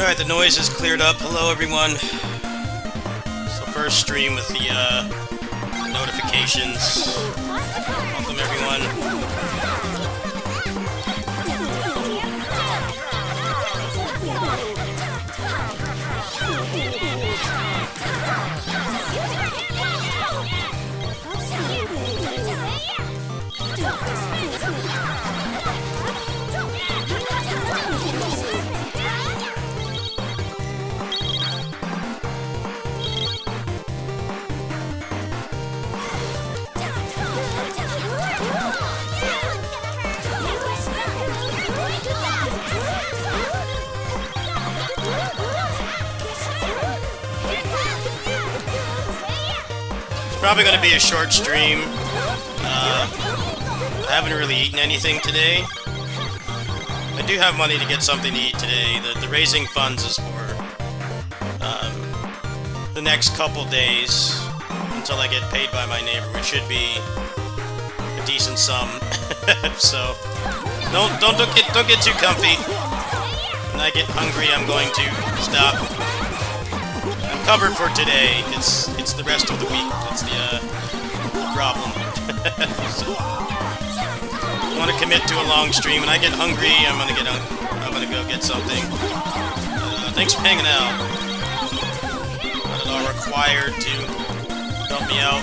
Alright, the noise is cleared up. Hello, everyone. So first stream with the notifications. Welcome, everyone. Probably going to be a short stream. I haven't really eaten anything today. I do have money to get something to eat today. The raising funds is for the next couple days until I get paid by my neighbor, which should be a decent sum. So don't get too comfy. When I get hungry, I'm going to stop. I'm covered for today. It's the rest of the week that's the problem. So, I want to commit to a long stream. When I get hungry, I'm gonna go get something. Thanks for hanging out. Not at all required to help me out.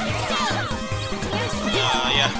Yeah.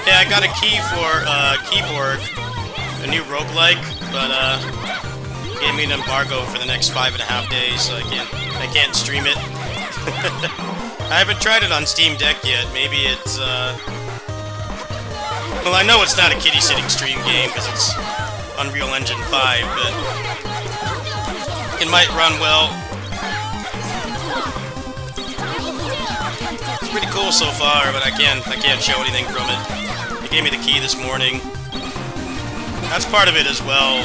Yeah, I got a key for keyboard, a new roguelike, but gave me an embargo for the next 5.5 days, so I can't stream it. I haven't tried it on Steam Deck yet. Maybe it's well, I know it's not a kitty sitting stream game because it's Unreal Engine 5, but it might run well. It's pretty cool so far, but I can't show anything from it. They gave me the key this morning. That's part of it as well.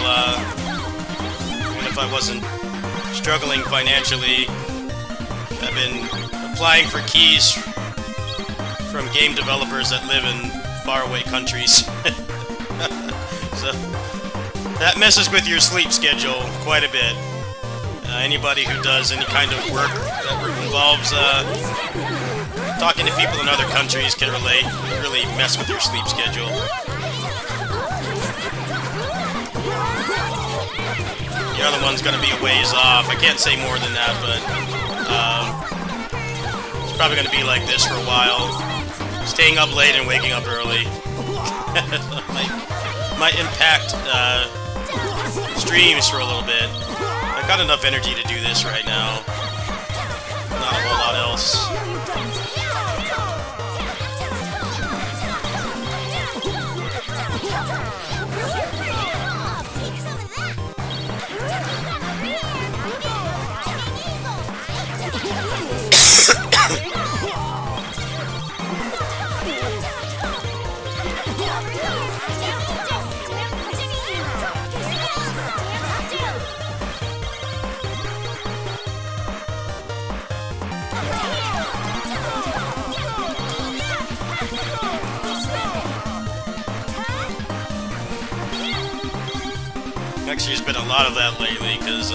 Even if I wasn't struggling financially, I've been applying for keys from game developers that live in faraway countries. So that messes with your sleep schedule quite a bit. Anybody who does any kind of work that involves talking to people in other countries can relate. It really mess with your sleep schedule. The other one's gonna be a ways off. I can't say more than that, but it's probably gonna be like this for a while. Staying up late and waking up early might impact streams for a little bit. I've got enough energy to do this right now. Not a whole lot else. Actually, there's been a lot of that lately, because,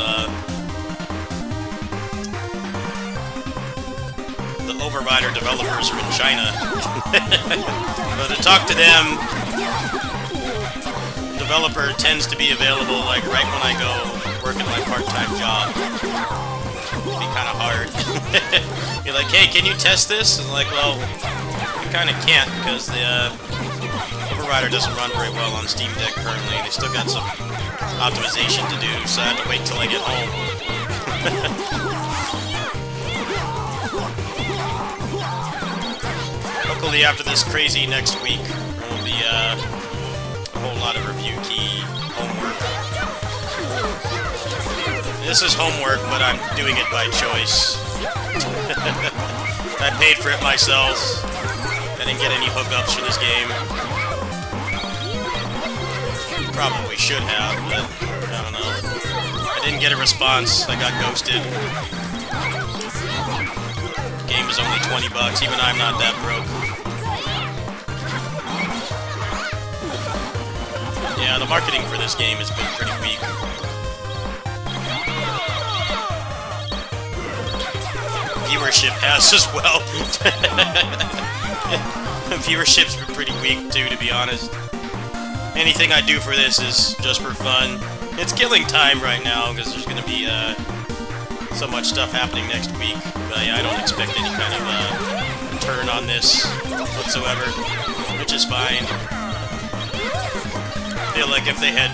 the Overrider developers are in China. So to talk to them, developer tends to be available, like, right when I go work at my part-time job. It'd be kind of hard. You're like, hey, can you test this? And like, well, you kind of can't, because the, Overrider doesn't run very well on Steam Deck currently. They still got some optimization to do, so I have to wait till I get home. Luckily, after this crazy next week, there will be a whole lot of review key homework. This is homework, but I'm doing it by choice. I paid for it myself. I didn't get any hookups for this game. Probably should have, but I don't know. I didn't get a response. I got ghosted. The game was only $20. Even I'm not that broke. Yeah, the marketing for this game has been pretty weak. Viewership has as well. Viewership's been pretty weak too, to be honest. Anything I do for this is just for fun. It's killing time right now, because there's going to be so much stuff happening next week. But yeah, I don't expect any kind of return on this whatsoever, which is fine. I feel like if they had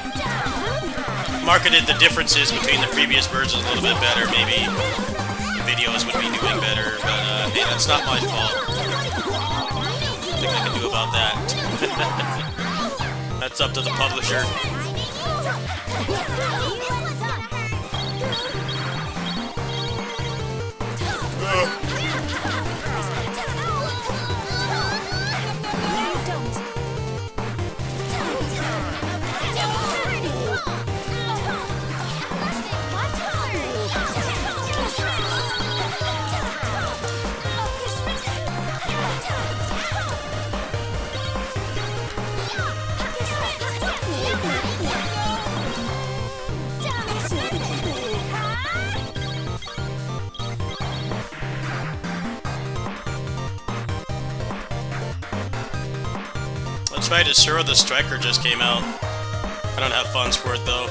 marketed the differences between the previous versions a little bit better, maybe the videos would be doing better. But hey, that's not my fault. Nothing I can do about that. That's up to the publisher. That's right, Asura the Striker just came out. I don't have funds for it though.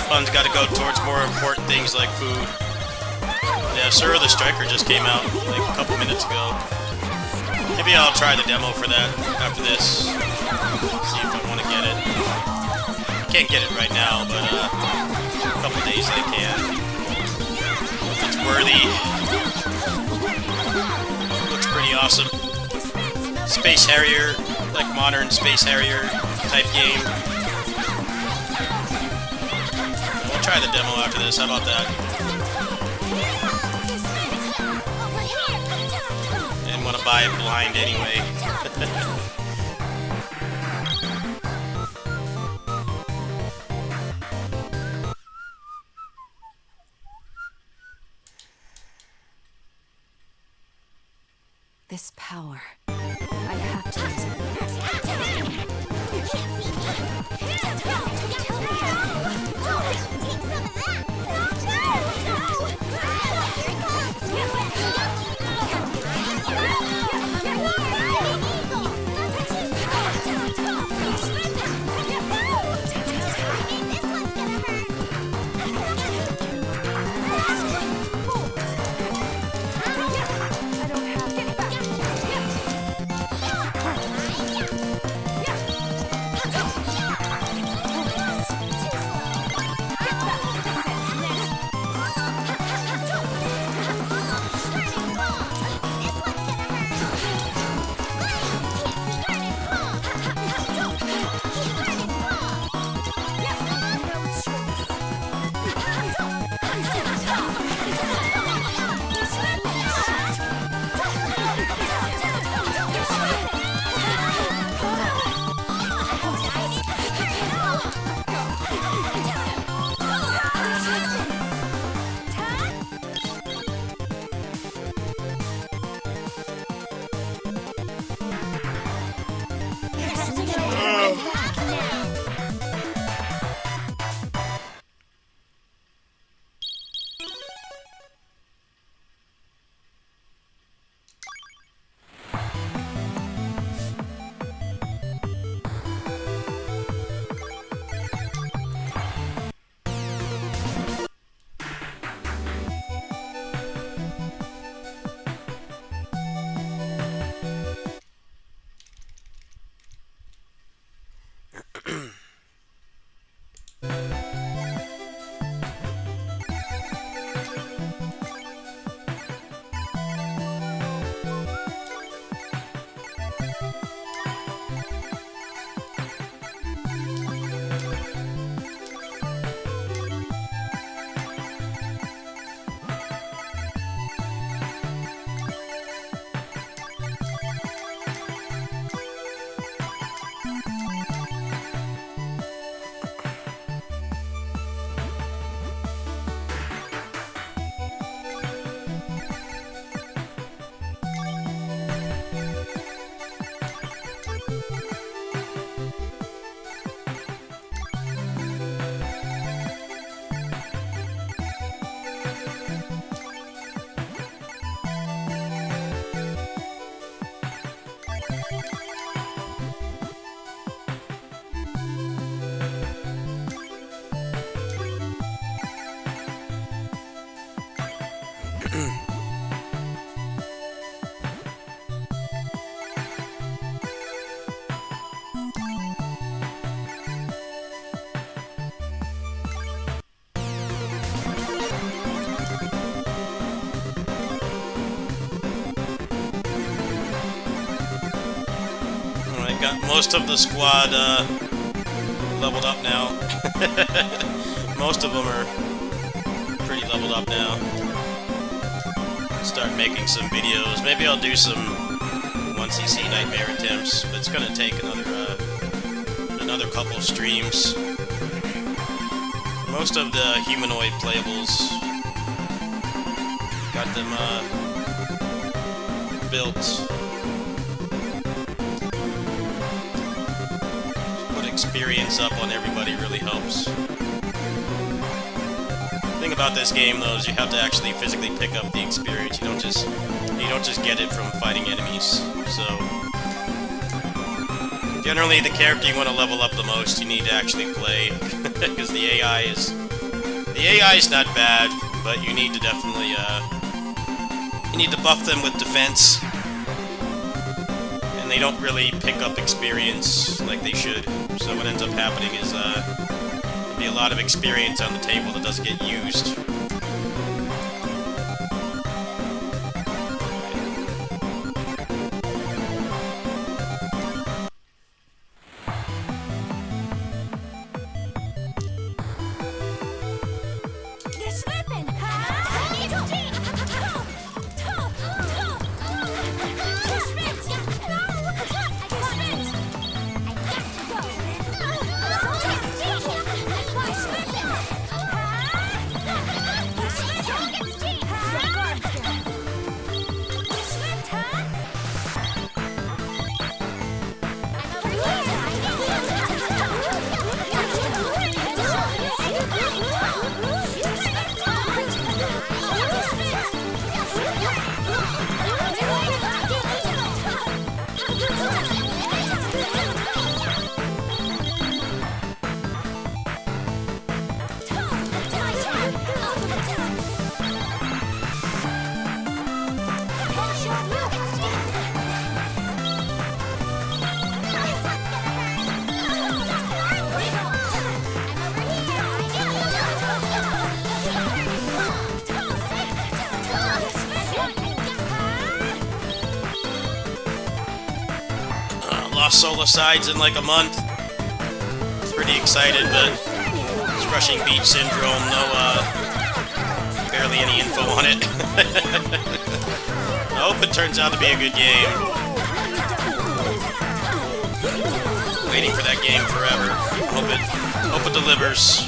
Funds gotta go towards more important things like food. Yeah, Asura the Striker just came out like a couple minutes ago. Maybe I'll try the demo for that after this. See if I want to get it. I can't get it right now, but a couple days I can. It's worthy. Looks pretty awesome. Space Harrier, like modern Space Harrier type game. We'll try the demo after this, how about that? Didn't want to buy it blind anyway. This power, I have to use it. Alright, got most of the squad leveled up now. Most of them are pretty leveled up now. Start making some videos. Maybe I'll do some 1cc Nightmare attempts, but it's gonna take another couple streams. Most of the humanoid playables, got them built. Put experience up on everybody really helps. The thing about this game, though, is you have to actually physically pick up the experience. You don't just get it from fighting enemies. So generally, the character you want to level up the most, you need to actually play, because the AI is not bad, but you need to definitely you need to buff them with defense, and they don't really pick up experience like they should. So what ends up happening is there'll be a lot of experience on the table that doesn't get used. Lost Solar Sides in like a month. Pretty excited, but it's Rushing Beach Syndrome. No, barely any info on it. I hope it turns out to be a good game. Waiting for that game forever. Hope it delivers.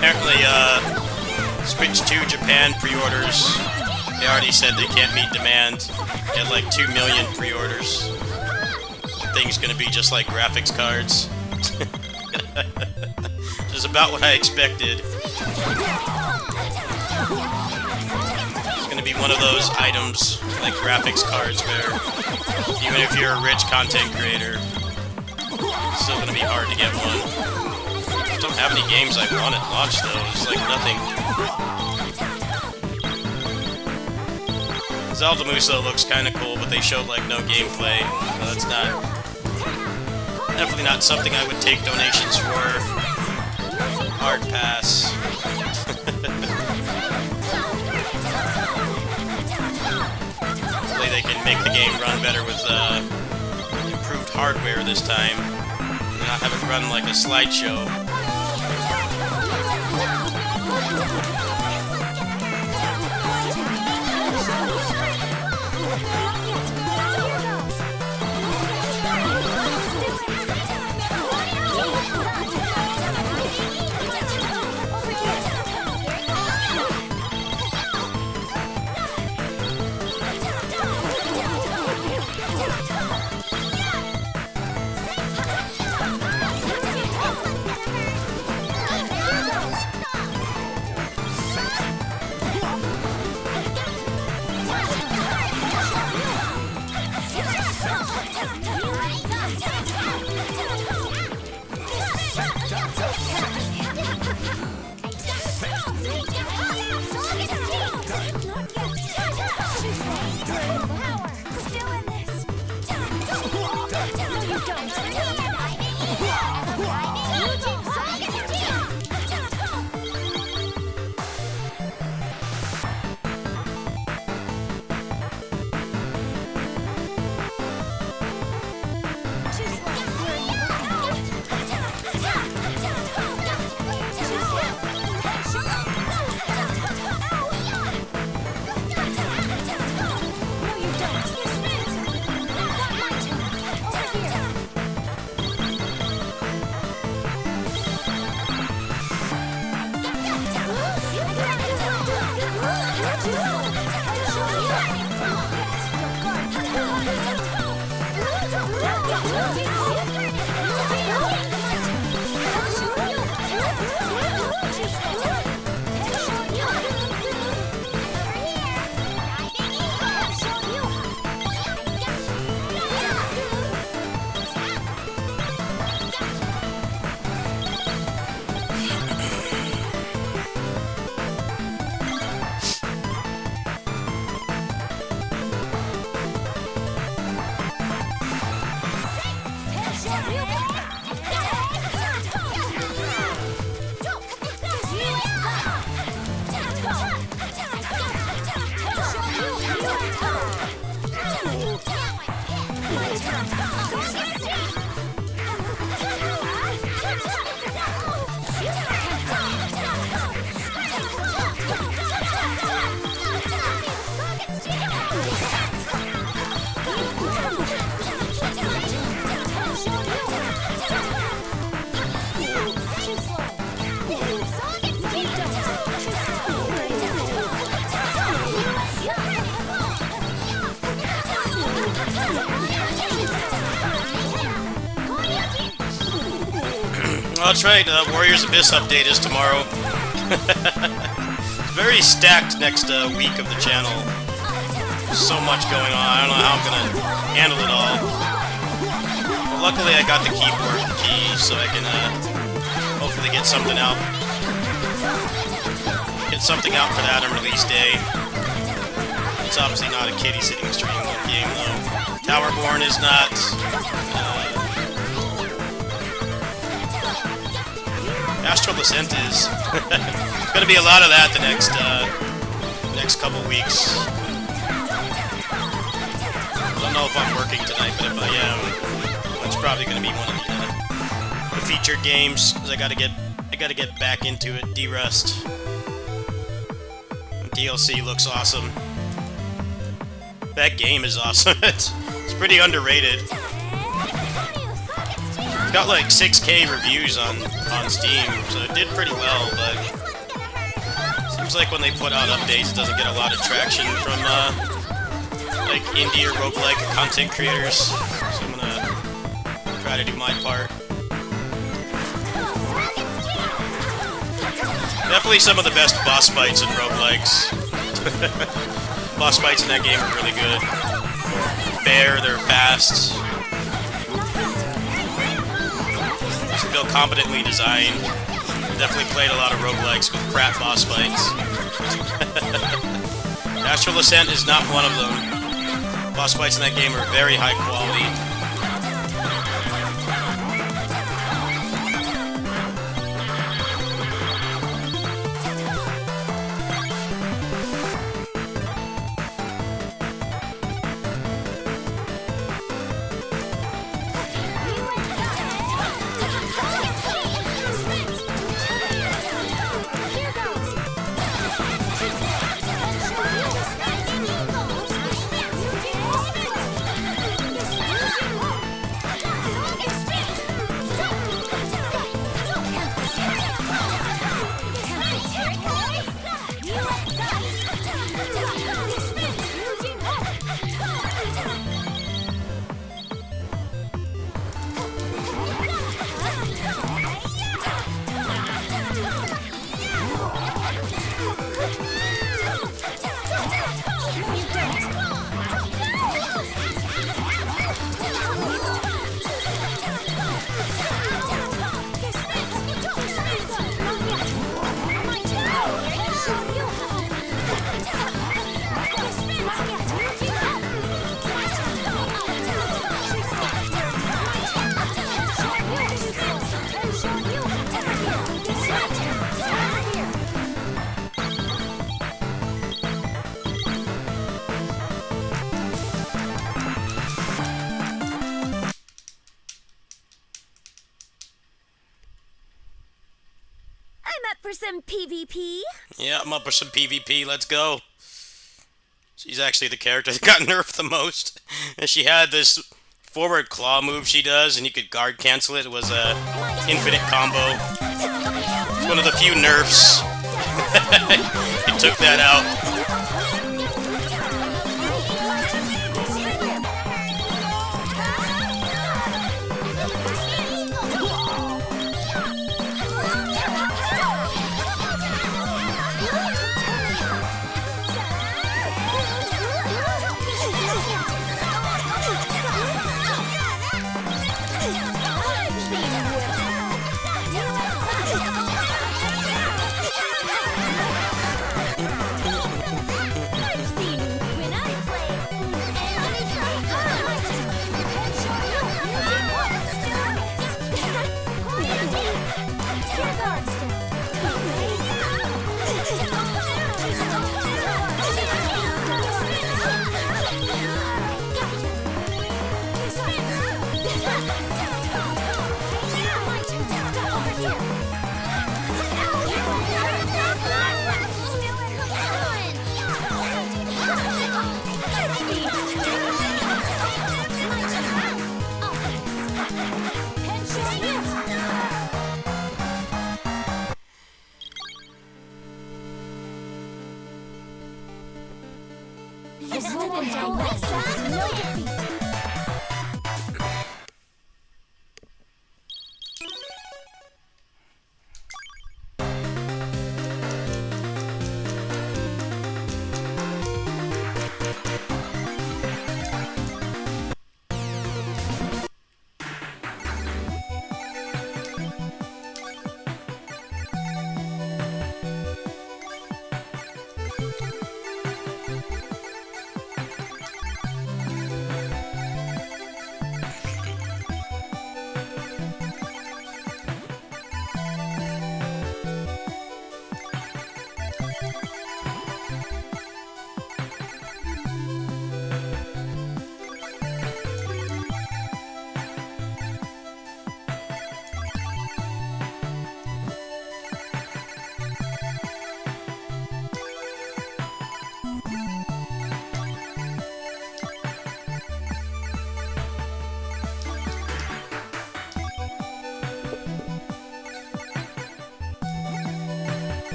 Apparently, Switch 2 Japan pre-orders, they already said they can't meet demand. They had like 2 million pre-orders. Thing's gonna be just like graphics cards. Which is about what I expected. It's gonna be one of those items, like graphics cards, where even if you're a rich content creator, it's still gonna be hard to get one. I don't have any games I want at launch though, it's like nothing. Zelda Muso looks kinda cool, but they showed like no gameplay, so that's definitely not something I would take donations for. Hard pass. Hopefully they can make the game run better with improved hardware this time, and not have it run like a slideshow. Oh, that's right, Warriors Abyss update is tomorrow. Very stacked next week of the channel. So much going on, I don't know how I'm gonna handle it all. But luckily I got the keyboard key, so I can hopefully get something out. Get something out for that on release day. It's obviously not a kiddie sitting stream game though. Towerborn is not. Astral Descent is. Gonna be a lot of that the next couple weeks. I don't know if I'm working tonight, but if I am, it's probably gonna be one of the featured games. Cause I gotta get back into it. D-Rust. DLC looks awesome. That game is awesome. It's pretty underrated. It's got like 6K reviews on Steam, so it did pretty well, but seems like when they put out updates, it doesn't get a lot of traction from like indie or roguelike content creators. So I'm gonna try to do my part. Definitely some of the best boss fights in roguelikes. Boss fights in that game are really good. Fair, they're fast. Feel competently designed. Definitely played a lot of roguelikes with crap boss fights. Astral Ascent is not one of them. Boss fights in that game are very high quality. For some PvP? Yeah, I'm up for some PvP. Let's go. She's actually the character that got nerfed the most. And she had this forward claw move she does, and you could guard cancel it. It was a infinite combo. It's one of the few nerfs. It took that out.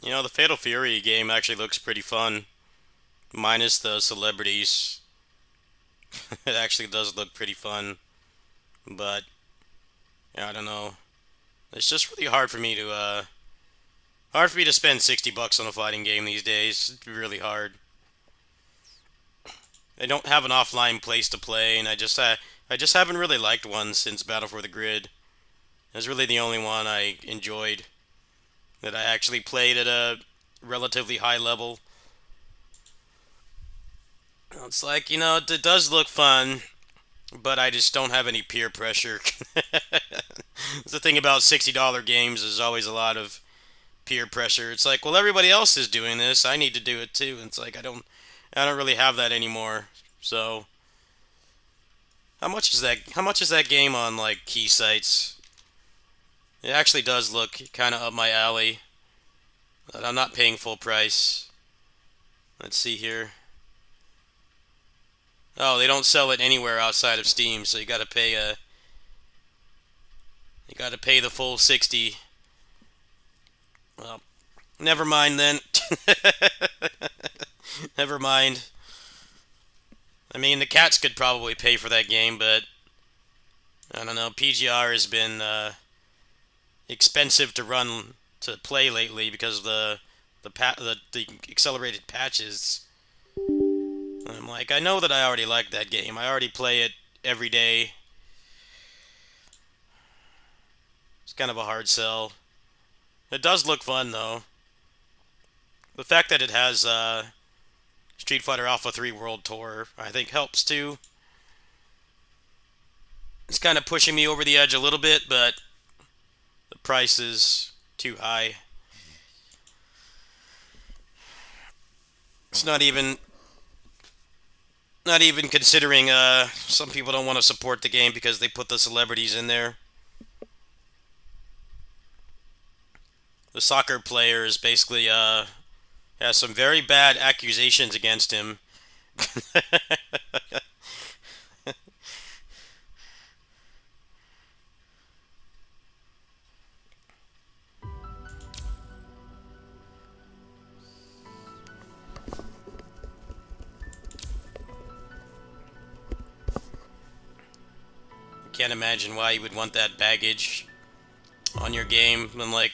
You know, the Fatal Fury game actually looks pretty fun. Minus the celebrities. It actually does look pretty fun. But, yeah, I don't know. It's just really hard for me to spend $60 on a fighting game these days. It's really hard. I don't have an offline place to play, and I just haven't really liked one since Battle for the Grid. It was really the only one I enjoyed that I actually played at a relatively high level. It's like, you know, it does look fun, but I just don't have any peer pressure. The thing about $60 games is always a lot of peer pressure. It's like, well, everybody else is doing this, I need to do it too. And it's like I don't really have that anymore. So how much is that game on like key sites? It actually does look kind of up my alley. But I'm not paying full price. Let's see here. Oh, they don't sell it anywhere outside of Steam, so you gotta pay the full 60. Well, never mind then. Never mind. I mean, the cats could probably pay for that game, but I don't know. PGR has been expensive to play lately because of the accelerated patches. I'm like, I know that I already like that game. I already play it every day. It's kind of a hard sell. It does look fun, though. The fact that it has Street Fighter Alpha 3 World Tour, I think, helps, too. It's kind of pushing me over the edge a little bit, but the price is too high. It's not even considering some people don't want to support the game because they put the celebrities in there. The soccer player is basically has some very bad accusations against him. Can't imagine why you would want that baggage on your game, and like,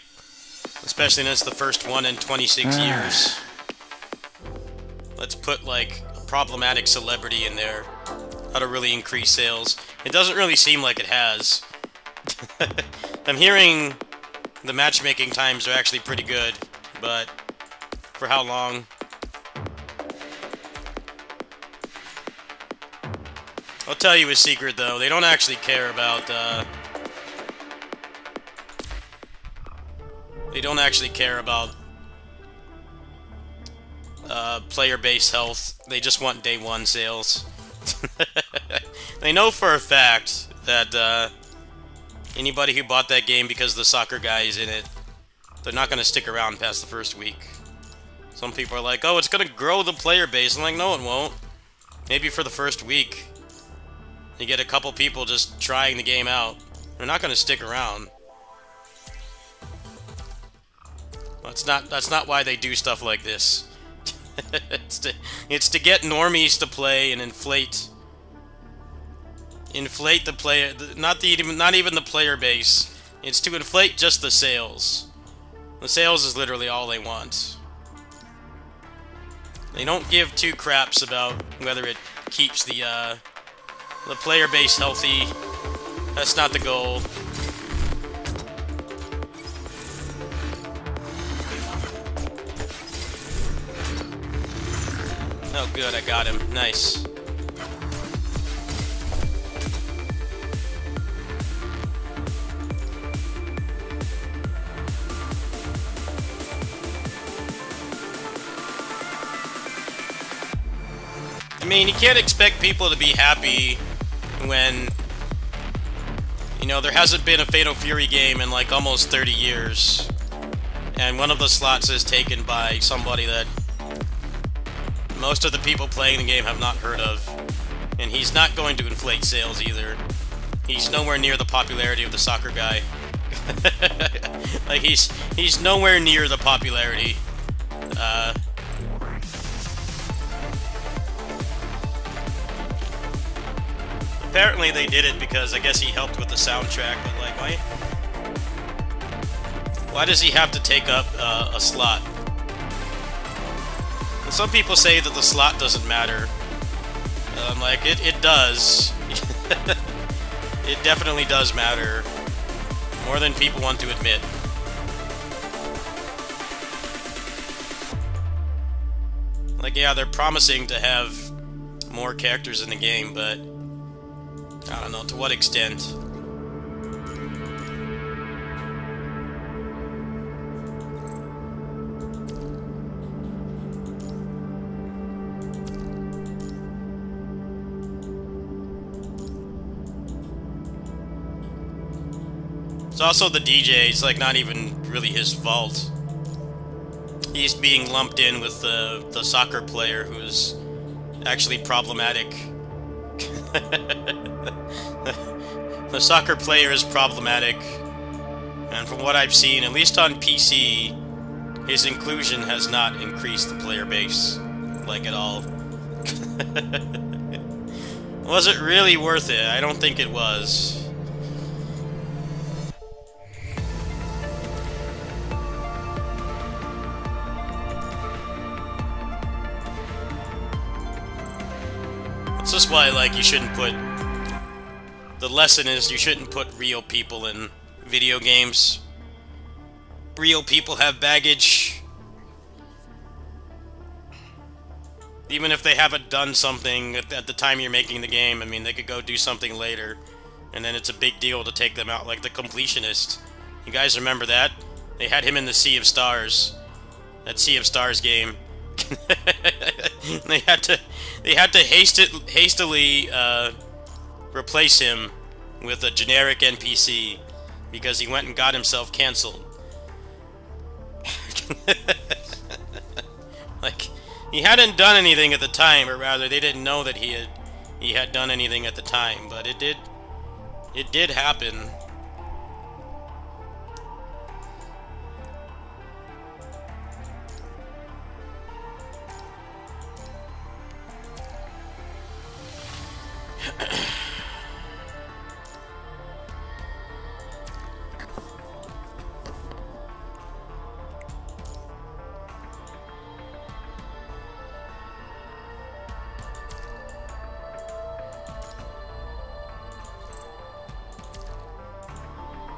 especially when it's the first one in 26 years. Let's put like a problematic celebrity in there. How to really increase sales. It doesn't really seem like it has. I'm hearing the matchmaking times are actually pretty good, but for how long? I'll tell you a secret, though. They don't actually care about, player base health. They just want day one sales. They know for a fact that, anybody who bought that game because the soccer guy is in it, they're not going to stick around past the first week. Some people are like, oh, it's going to grow the player base. I'm like, no, it won't. Maybe for the first week. You get a couple people just trying the game out. They're not going to stick around. That's not why they do stuff like this. It's to get normies to play and inflate the player, not even the player base. It's to inflate just the sales. The sales is literally all they want. They don't give two craps about whether it keeps the player base healthy. That's not the goal. Oh good, I got him. Nice. I mean, you can't expect people to be happy when, you know, there hasn't been a Fatal Fury game in like almost 30 years, and one of the slots is taken by somebody that most of the people playing the game have not heard of, and he's not going to inflate sales either. He's nowhere near the popularity of the soccer guy. Like, he's nowhere near the popularity. Apparently they did it because I guess he helped with the soundtrack, but like, why does he have to take up a slot? And some people say that the slot doesn't matter. Like, it does. It definitely does matter. More than people want to admit. Like, yeah, they're promising to have more characters in the game, but I don't know, to what extent? It's also the DJ, it's like not even really his fault. He's being lumped in with the soccer player who's actually problematic. The soccer player is problematic, and from what I've seen, at least on PC, his inclusion has not increased the player base, like, at all. Was it really worth it? I don't think it was. It's just why, like, you shouldn't put... The lesson is you shouldn't put real people in video games. Real people have baggage. Even if they haven't done something at the time you're making the game, I mean, they could go do something later, and then it's a big deal to take them out, like the Completionist. You guys remember that? They had him in the Sea of Stars. That Sea of Stars game. They had to hastily replace him with a generic NPC because he went and got himself canceled. Like, he hadn't done anything at the time, or rather, they didn't know that he had done anything at the time, but it did happen.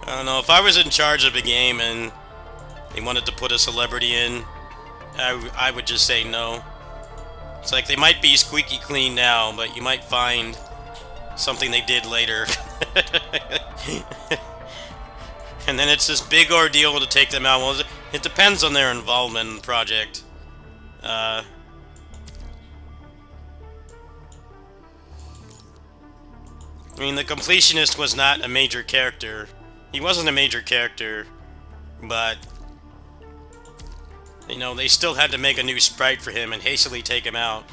I don't know, if I was in charge of a game and they wanted to put a celebrity in, I would just say no. It's like, they might be squeaky clean now, but you might find something they did later. And then it's this big ordeal to take them out. Well, it depends on their involvement in the project. I mean, the Completionist was not a major character. He wasn't a major character, but, you know, they still had to make a new sprite for him and hastily take him out.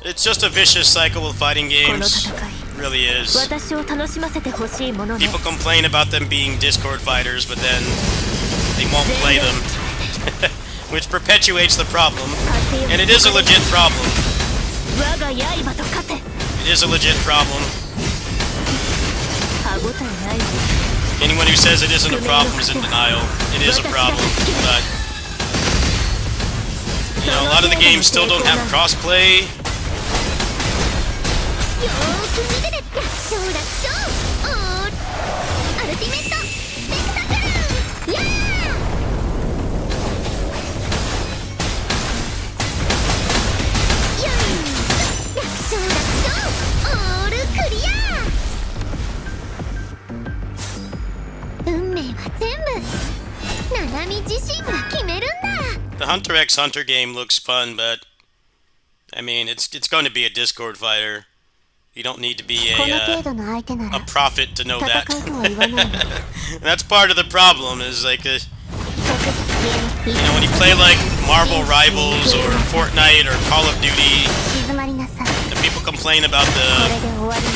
It's just a vicious cycle with fighting games. It really is. People complain about them being Discord fighters, but then they won't play them. Which perpetuates the problem. And it is a legit problem. It is a legit problem. Anyone who says it isn't a problem is in denial. It is a problem, but You know, a lot of the games still don't have crossplay. よーく見てて楽勝楽勝おーアルティメットスペクタクルやーよー楽勝楽勝オールクリア運命は全部ナナミ自身が決めるんだ The Hunter x Hunter game looks fun, but I mean, it's going to be a Discord fighter. You don't need to be この程 a 度の相手なら prophet to know 戦 that. うとは言わない That's part of the problem. Is like you 静 know, when you play like Marvel Rivals or Fortnite or Call of Duty, まりなさい and people complain about こ the れで終わりに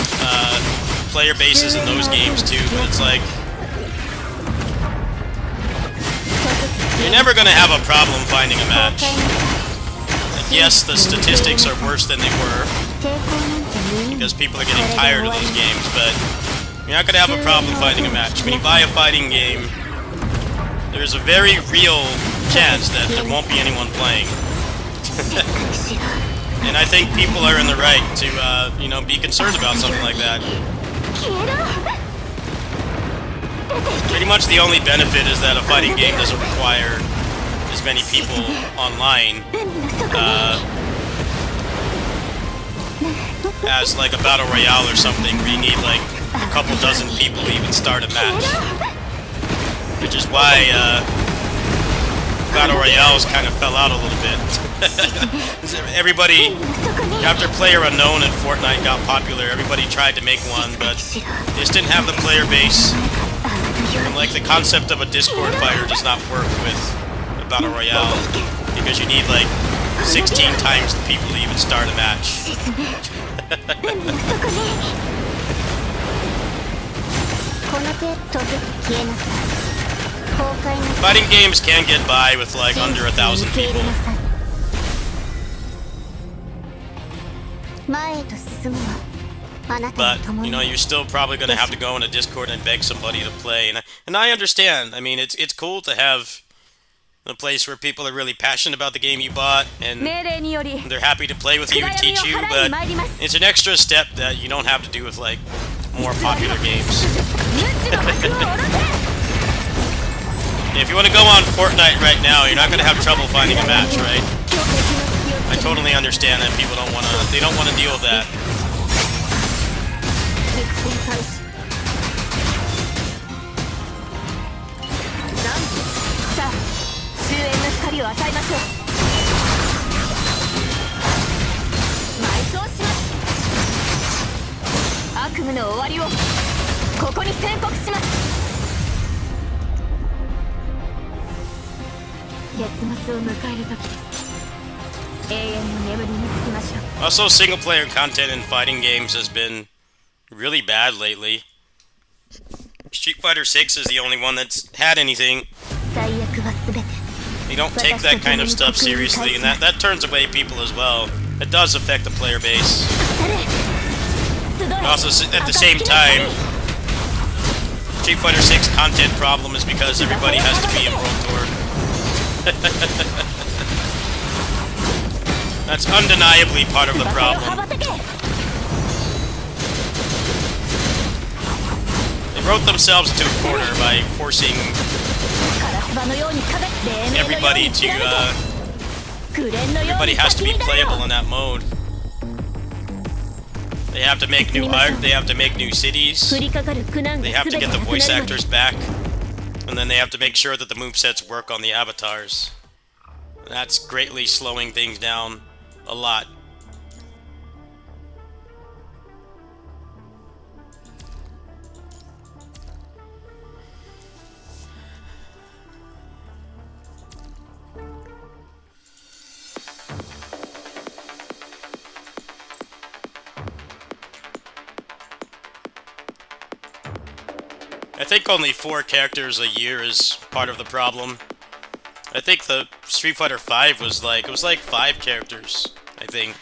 player bases in those games too. But it's like you're never gonna have a problem finding a match. Like, yes, the statistics are worse than they were 抵抗なんて無意味 because people are getting tired of those games, but you're not gonna have a problem finding a match. When you buy a fighting game, there's a very real chance that there won't be anyone playing. しろ And I think people are in the right to, you know, be concerned about something like that. 消えろ Pretty much the only benefit is that a fighting game doesn't require as many people online 海の底に as like a battle royale or something where you need like a couple dozen people to even start a match. Which is why battle royales kind of fell out a little bit. Everybody, 海の底に after PlayerUnknown and Fortnite got popular, everybody tried to make one, but しろ they just didn't have the player base. あのよ And like the concept of a Discord fighter does not work with a battle royale because you need like 16 times the people to even start a match. 沈め海の底にこの手飛ぶ消えなさい崩壊の Fighting games can get by with like under 1,000 受け入 people. れなさい前へと進むわあなた But と共 you に know, you're still probably going to have to go into Discord and beg somebody to play, and I understand. I mean, it's cool to have a place where people are really passionate about the game you bought, and 命令により they're happy to play with you and teach you. But it's an extra step that you don't have to do with like more popular games. 無知の幕を下ろせ If you want to go on Fortnite right now, you're not going to have trouble finding a match, right? I totally understand that people they don't want to deal with that. 実戦開始なんさあ終焉の光を与えましょう埋葬します悪夢の終わりをここに宣告します結末を迎える時です永遠の眠りにつきましょう Also, single-player content in fighting games has been really bad lately. Street Fighter 6 is the only one that's had anything. 最悪は全て You don't take that kind of stuff seriously, and that turns away people as well. It does affect the player base. 集え Also, at the same time, Street Fighter 6 content problem is because everybody has to be in World Tour. That's undeniably part of the 羽 problem. ばたけ They wrote themselves into a corner by forcing カラスバのように輝く黎明のよう everybody に to, きらめけ紅のよう everybody に has to 咲 be き乱れ playable ろ in that mode. They have to make new art, they have to make new cities, 降りかかる苦難が they have to 全て get な the くな voice るまで actors back, and then they have to make sure that the movesets work on the avatars. That's greatly slowing things down a lot. I think only 4 characters a year is part of the problem. I think the Street Fighter V was like, it was like 5 characters, I think.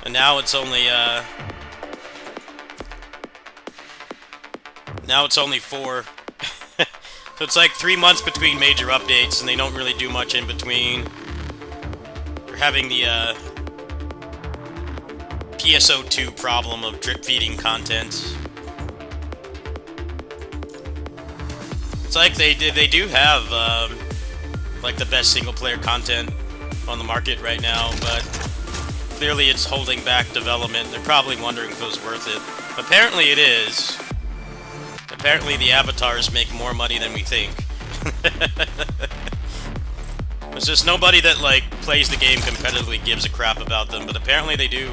And now it's only, now it's only 4. So it's like 3 months between major updates, and they don't really do much in between. They're having the PSO2 problem of drip feeding content. It's like they do have like the best single player content on the market right now, but clearly it's holding back development. They're probably wondering if it was worth it. Apparently it is. Apparently the avatars make more money than we think. There's just nobody that like plays the game competitively gives a crap about them, but apparently they do.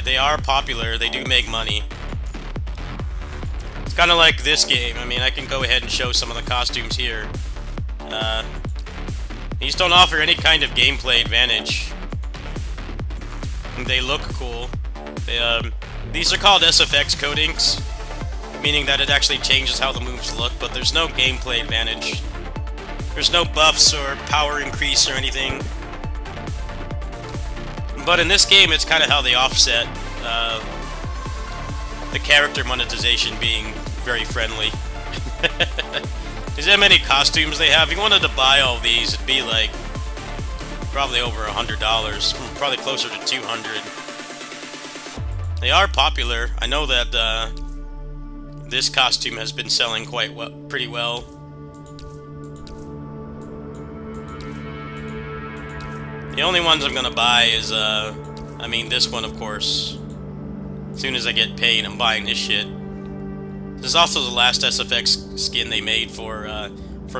They are popular. They do make money. It's kind of like this game. I mean, I can go ahead and show some of the costumes here. These don't offer any kind of gameplay advantage. They look cool. These are called SFX coatings, meaning that it actually changes how the moves look, but there's no gameplay advantage. There's no buffs or power increase or anything. But in this game, it's kind of how they offset the character monetization being very friendly. Is that many costumes they have? If you wanted to buy all these, it'd be like probably over $100, probably closer to $200. They are popular. I know that this costume has been selling pretty well. The only ones I'm gonna buy is, I mean, this one, of course. As soon as I get paid, I'm buying this shit. This is also the last SFX skin they made for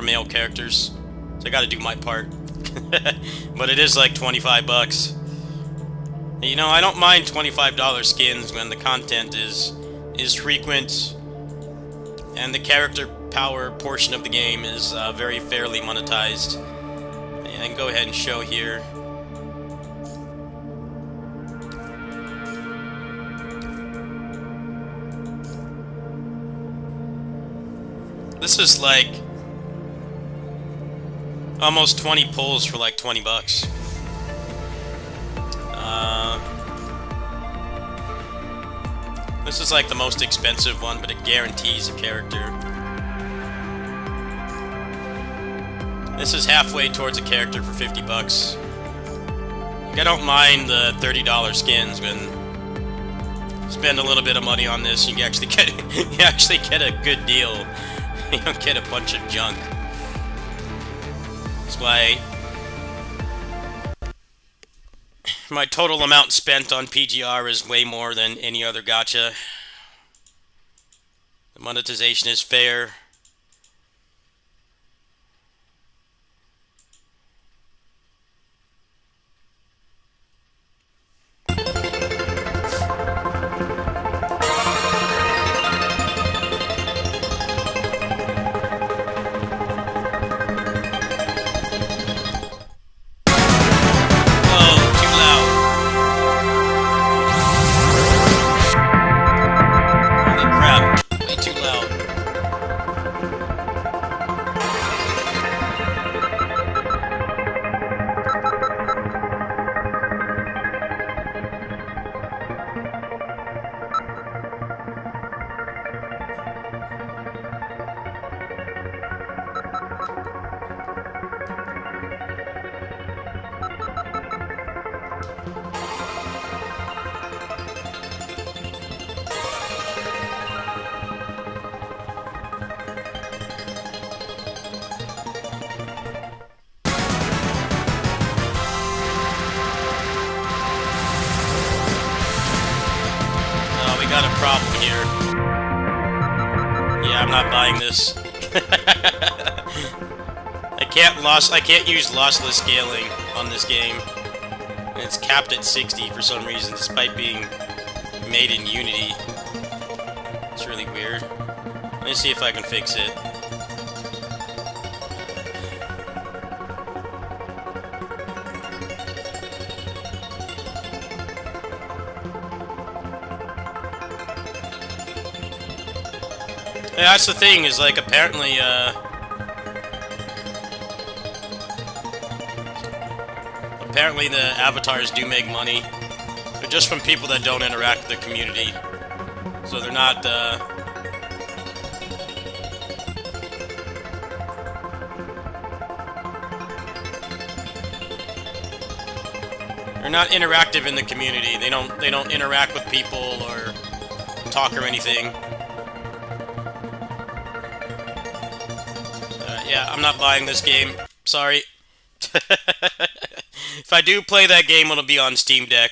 male characters, so I gotta do my part. But it is like 25 bucks. You know, I don't mind $25 skins when the content is frequent and the character power portion of the game is very fairly monetized. And I can go ahead and show here. This is like almost 20 pulls for like 20 bucks. This is like the most expensive one, but it guarantees a character. This is halfway towards a character for 50 bucks. Like, I don't mind the $30 skins when you spend a little bit of money on this, you actually get a good deal. You don't get a bunch of junk. That's why my total amount spent on PGR is way more than any other gacha. The monetization is fair. Got a problem here. Yeah, I'm not buying this. I can't use lossless scaling on this game. And it's capped at 60 for some reason, despite being made in Unity. It's really weird. Let me see if I can fix it. Yeah, that's the thing, is like apparently the avatars do make money, but just from people that don't interact with the community. So they're not They're not interactive in the community. They don't interact with people or talk or anything. Yeah, I'm not buying this game. Sorry. If I do play that game, it'll be on Steam Deck.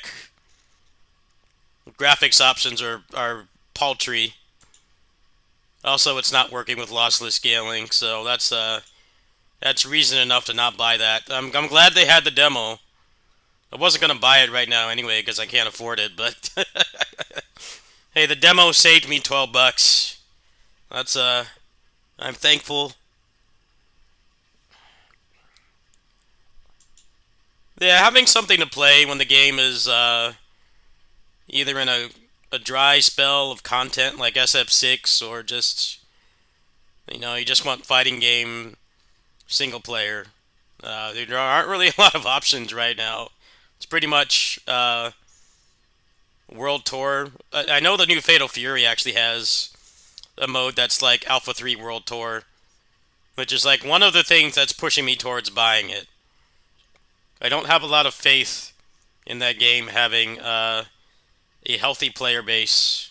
Graphics options are paltry. Also, it's not working with lossless scaling, so that's reason enough to not buy that. I'm glad they had the demo. I wasn't gonna buy it right now anyway because I can't afford it, but hey, the demo saved me $12. That's I'm thankful. Yeah, having something to play when the game is either in a dry spell of content like SF6 or just, you know, you just want fighting game single player. There aren't really a lot of options right now. It's pretty much World Tour. I know the new Fatal Fury actually has a mode that's like Alpha 3 World Tour, which is like one of the things that's pushing me towards buying it. I don't have a lot of faith in that game having a healthy player base.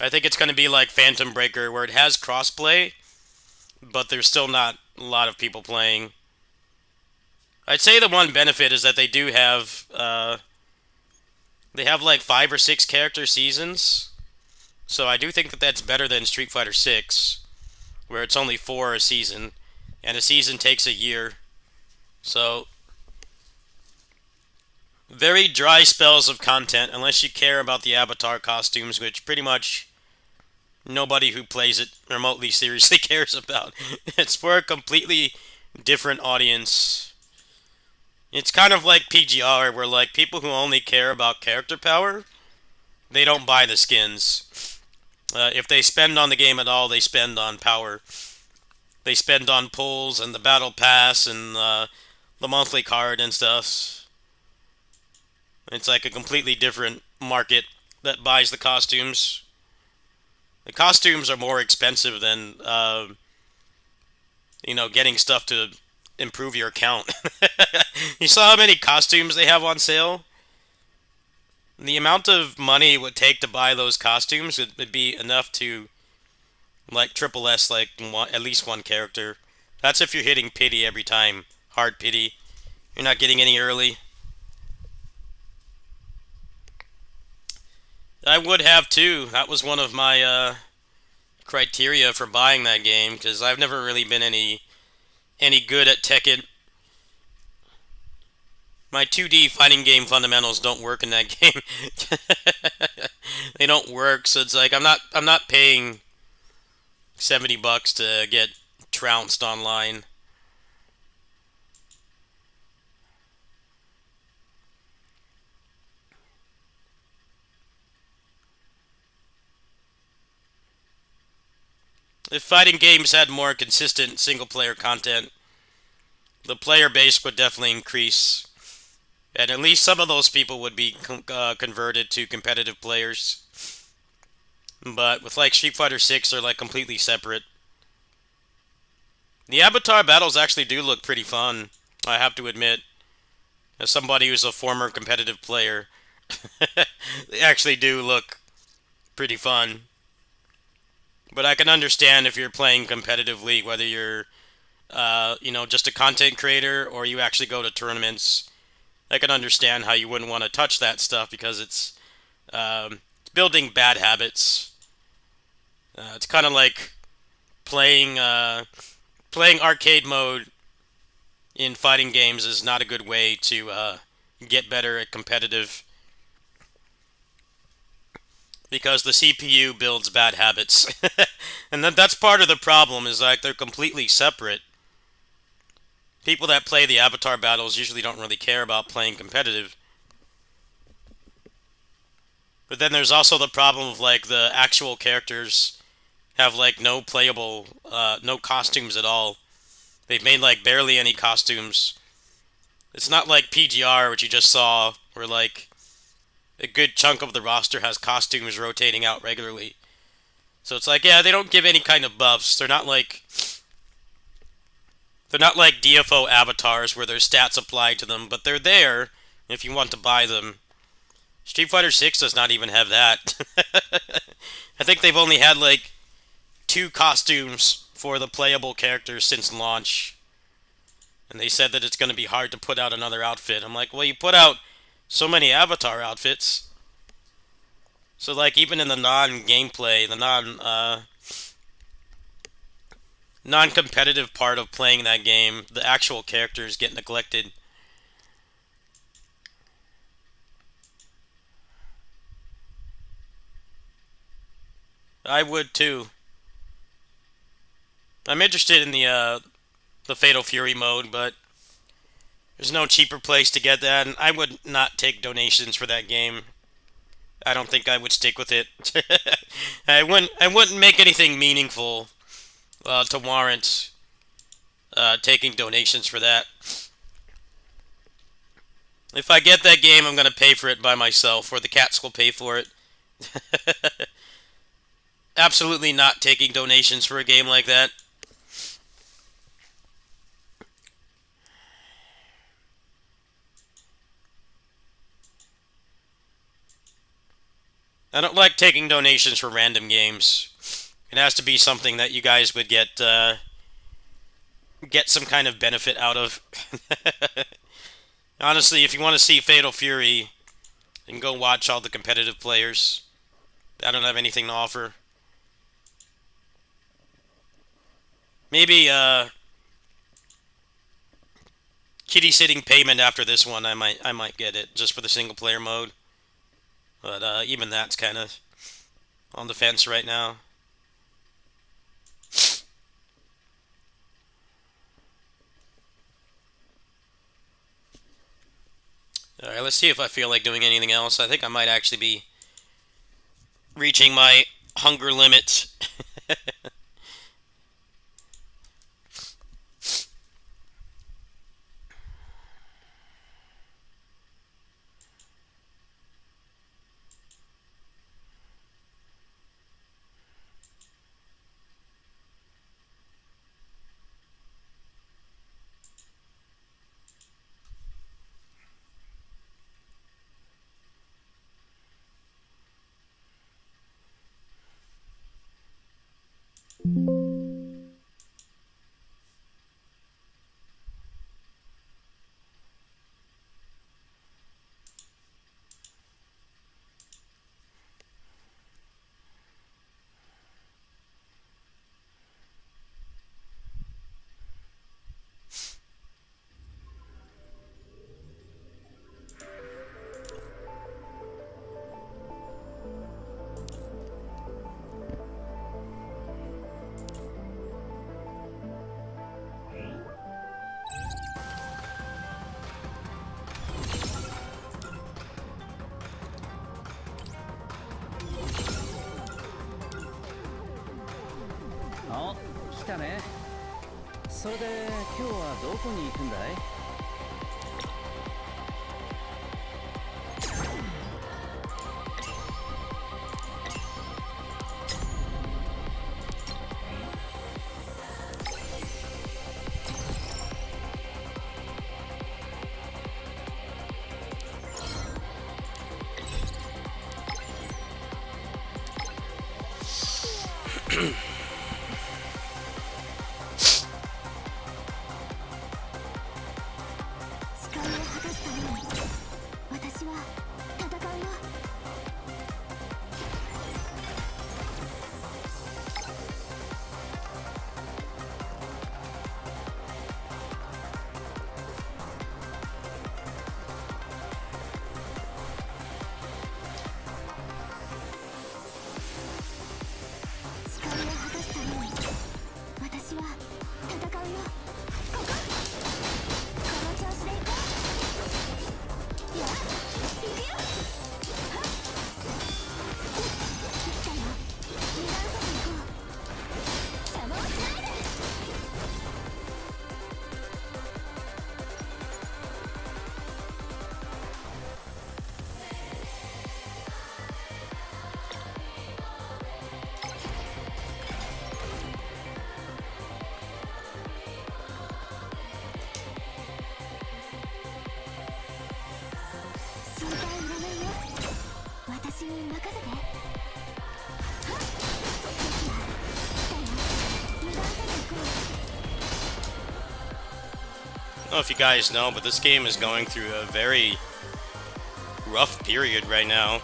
I think it's going to be like Phantom Breaker, where it has crossplay, but there's still not a lot of people playing. I'd say the one benefit is that they do have like 5 or 6 character seasons, so I do think that that's better than Street Fighter 6, where it's only 4 a season, and a season takes a year. So very dry spells of content, unless you care about the avatar costumes, which pretty much nobody who plays it remotely seriously cares about. It's for a completely different audience. It's kind of like PGR, where like people who only care about character power, they don't buy the skins. If they spend on the game at all, they spend on power. They spend on pulls and the battle pass and the monthly card and stuff. It's like a completely different market that buys the costumes. The costumes are more expensive than, you know, getting stuff to improve your account. You saw how many costumes they have on sale? The amount of money it would take to buy those costumes would be enough to, like, triple S, like, at least one character. That's if you're hitting pity every time. Hard pity. You're not getting any early. I would have too. That was one of my criteria for buying that game, because I've never really been any good at Tekken. My 2D fighting game fundamentals don't work in that game. They don't work, so it's like I'm not paying $70 to get trounced online. If fighting games had more consistent single-player content, the player base would definitely increase, and at least some of those people would be converted to competitive players. But with like Street Fighter 6, they're like completely separate. The avatar battles actually do look pretty fun, I have to admit. As somebody who's a former competitive player, they actually do look pretty fun. But I can understand if you're playing competitively, whether you're, you know, just a content creator or you actually go to tournaments. I can understand how you wouldn't want to touch that stuff because it's building bad habits. It's kind of like playing arcade mode in fighting games is not a good way to get better at competitive. Because the CPU builds bad habits. And that's part of the problem, is like they're completely separate. People that play the avatar battles usually don't really care about playing competitive. But then there's also the problem of like the actual characters have like no playable, no costumes at all. They've made like barely any costumes. It's not like PGR, which you just saw, where like a good chunk of the roster has costumes rotating out regularly. So it's like, yeah, they don't give any kind of buffs. They're not like DFO avatars where there's stats applied to them, but they're there if you want to buy them. Street Fighter 6 does not even have that. I think they've only had like 2 costumes for the playable characters since launch. And they said that it's going to be hard to put out another outfit. I'm like, well, you put out so many Avatar outfits. So like even in the non-gameplay, the non-competitive part of playing that game, the actual characters get neglected. I would too. I'm interested in the Fatal Fury mode, but there's no cheaper place to get that, and I would not take donations for that game. I don't think I would stick with it. I wouldn't make anything meaningful to warrant taking donations for that. If I get that game, I'm gonna pay for it by myself, or the cats will pay for it. Absolutely not taking donations for a game like that. I don't like taking donations for random games. It has to be something that you guys would get some kind of benefit out of. Honestly, if you want to see Fatal Fury, you can go watch all the competitive players. I don't have anything to offer. Maybe kitty sitting payment after this one. I might get it just for the single player mode. But even that's kind of on the fence right now. Alright, let's see if I feel like doing anything else. I think I might actually be reaching my hunger limit. Oh, 来たね。それで今日はどこに行くんだい？私に任せて。はっ。油断せず行こう。I don't know if you guys know, but this game is going through a very rough period right now.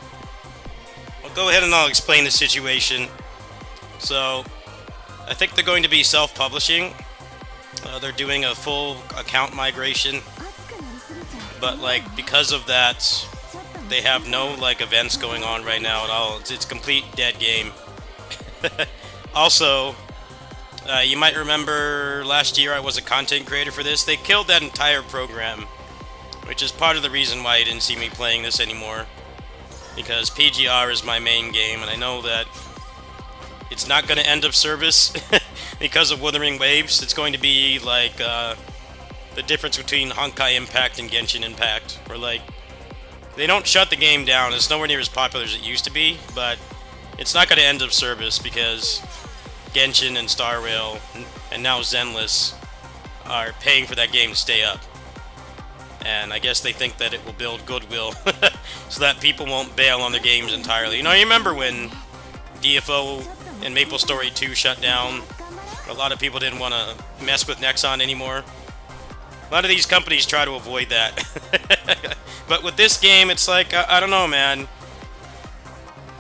I'll go ahead and I'll explain the situation. So, I think they're going to be self-publishing. They're doing a full account migration, 熱くなりすぎちゃう。 but like because of that, they have no like events going on right now at all. It's complete dead game. Also, you might remember last year I was a content creator for this. They killed that entire program, which is part of the reason why you didn't see me playing this anymore. Because PGR is my main game, and I know that it's not going to end of service because of Wuthering Waves. It's going to be like the difference between Honkai Impact and Genshin Impact, where like they don't shut the game down. It's nowhere near as popular as it used to be, but it's not going to end of service because Genshin and Star Rail and now Zenless are paying for that game to stay up. And I guess they think that it will build goodwill so that people won't bail on their games entirely. You know, you remember when DFO and MapleStory 2 shut down? A lot of people didn't want to mess with Nexon anymore. A lot of these companies try to avoid that. But with this game, it's like, I don't know, man.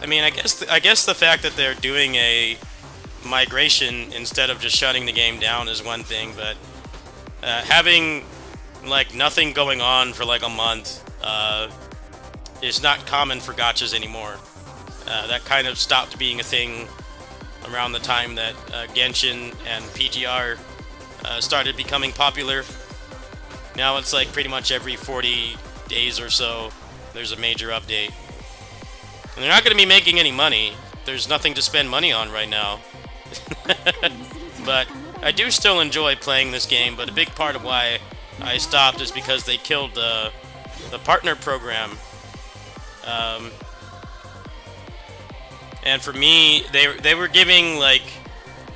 I mean, I guess the fact that they're doing a migration instead of just shutting the game down is one thing, but having like nothing going on for like a month is not common for gachas anymore. That kind of stopped being a thing around the time that Genshin and PGR started becoming popular. Now it's like pretty much every 40 days or so there's a major update. And they're not going to be making any money. There's nothing to spend money on right now. But I do still enjoy playing this game, but a big part of why I stopped is because they killed the partner program. And for me, they were giving like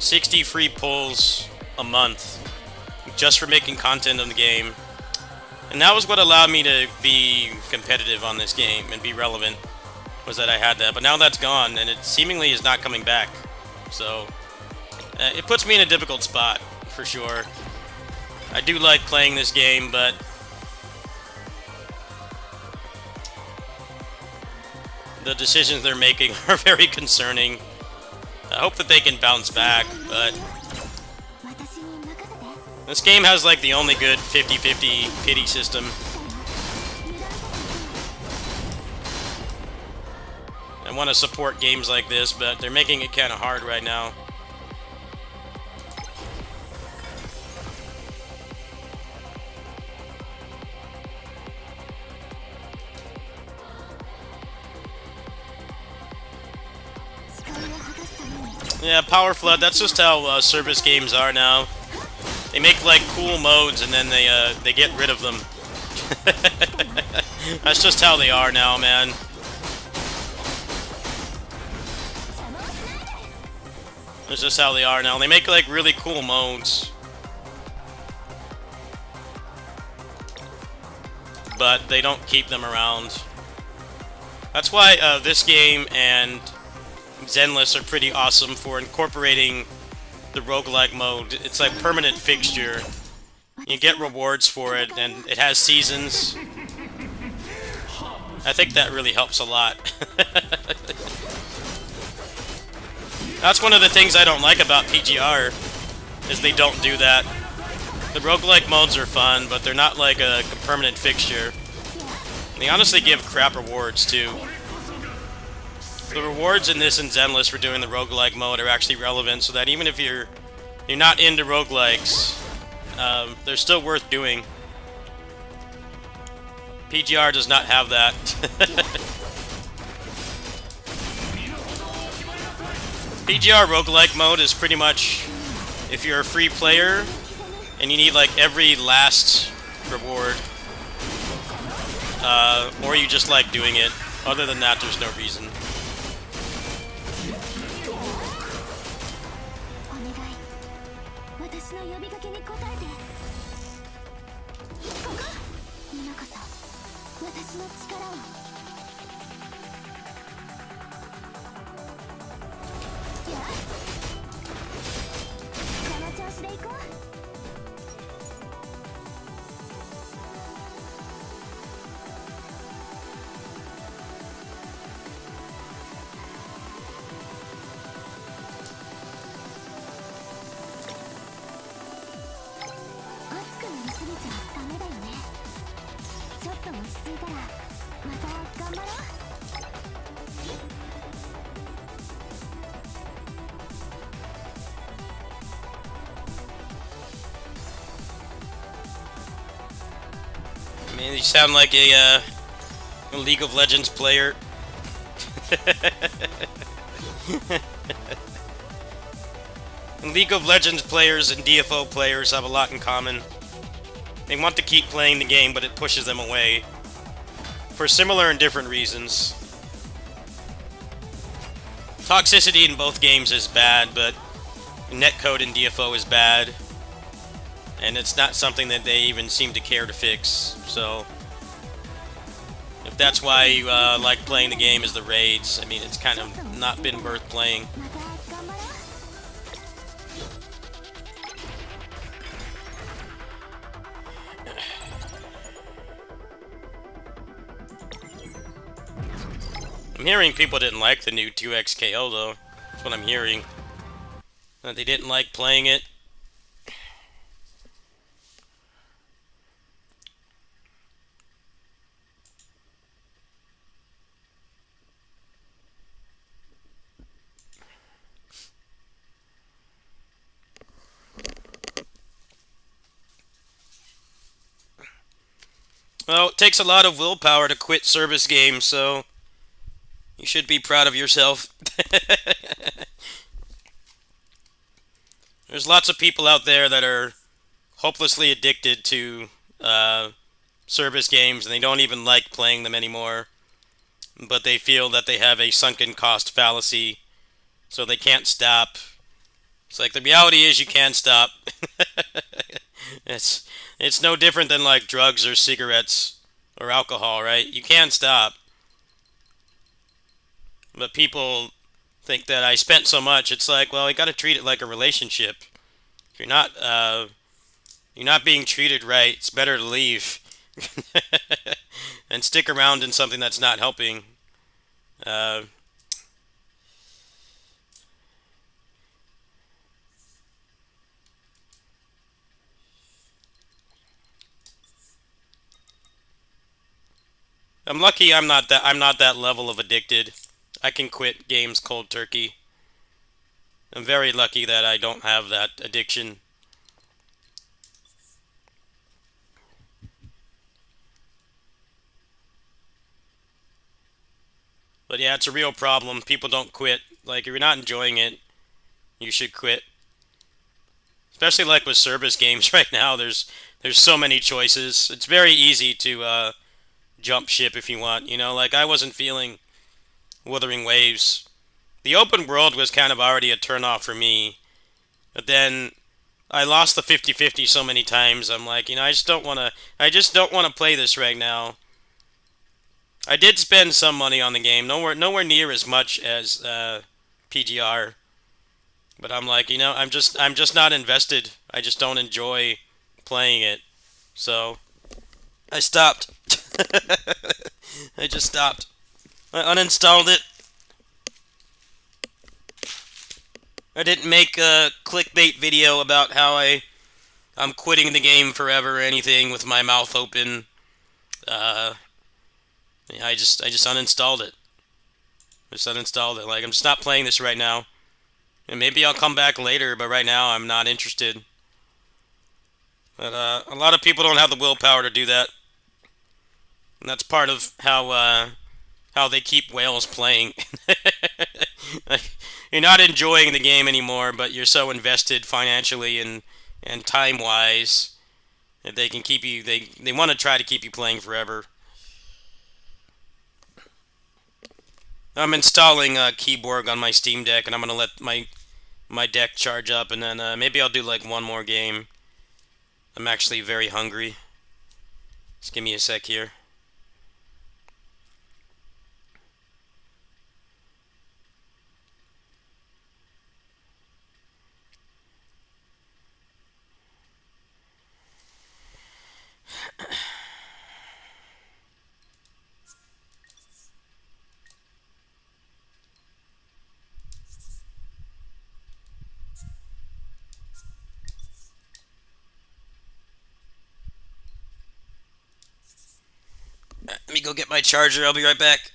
60 free pulls a month just for making content on the game. And that was what allowed me to be competitive on this game and be relevant, was that I had that. But now that's gone, and it seemingly is not coming back. So it puts me in a difficult spot, for sure. I do like playing this game, but the decisions they're making are very concerning. I hope that they can bounce back, but this game has like the only good 50-50 pity system. I want to support games like this, but they're making it kind of hard right now. Yeah, Power Flood, that's just how service games are now. They make like cool modes and then they get rid of them. That's just how they are now, man. That's just how they are now. They make like really cool modes, but they don't keep them around. That's why this game and Zenless are pretty awesome for incorporating the roguelike mode. It's like permanent fixture. You get rewards for it, and it has seasons. I think that really helps a lot. That's one of the things I don't like about PGR, is they don't do that. The roguelike modes are fun, but they're not like a permanent fixture. And they honestly give crap rewards, too. The rewards in this and Zenless for doing the roguelike mode are actually relevant, so that even if you're not into roguelikes, they're still worth doing. PGR does not have that. PGR roguelike mode is pretty much if you're a free player and you need like every last reward, or you just like doing it. Other than that, there's no reason. この調子でいこう。熱くなりすぎちゃダメだよね。ちょっと落ち着いたらまた頑張ろう。Man, you sound like a League of Legends player. League of Legends players and DFO players have a lot in common. They want to keep playing the game, but it pushes them away. For similar and different reasons. Toxicity in both games is bad, but netcode in DFO is bad. And it's not something that they even seem to care to fix, so... If that's why you like playing the game as the raids, I mean, it's kind of not been worth playing. また頑張ろう。I'm hearing people didn't like the new 2XKO, though. That's what I'm hearing. That they didn't like playing it. Well, it takes a lot of willpower to quit service games, so you should be proud of yourself. There's lots of people out there that are hopelessly addicted to service games, and they don't even like playing them anymore. But they feel that they have a sunken cost fallacy, so they can't stop. It's like, the reality is you can't stop. It's no different than like drugs or cigarettes or alcohol, right? You can't stop. But people think that I spent so much. It's like, well, you got to treat it like a relationship. If you're not being treated right, it's better to leave and stick around in something that's not helping. I'm lucky I'm not that level of addicted. I can quit games cold turkey. I'm very lucky that I don't have that addiction. But yeah, it's a real problem. People don't quit. Like, if you're not enjoying it, you should quit. Especially like with service games right now, there's so many choices. It's very easy to jump ship if you want. You know, like I wasn't feeling Wuthering Waves. The open world was kind of already a turn-off for me. But then I lost the 50-50 so many times. I'm like, you know, I just don't want to play this right now. I did spend some money on the game, nowhere near as much as PGR. But I'm like, you know, I'm just not invested. I just don't enjoy playing it. So I stopped. I just stopped. I uninstalled it. I didn't make a clickbait video about how I'm quitting the game forever or anything with my mouth open. I just uninstalled it. Just uninstalled it. Like, I'm just not playing this right now. And maybe I'll come back later, but right now I'm not interested. But a lot of people don't have the willpower to do that. And that's part of how they keep whales playing. You're not enjoying the game anymore, but you're so invested financially and time-wise that they can keep you. They want to try to keep you playing forever. I'm installing Keyboard on my Steam Deck, and I'm gonna let my deck charge up, and then maybe I'll do like one more game. I'm actually very hungry. Just give me a sec here. Let me go get my charger. I'll be right back.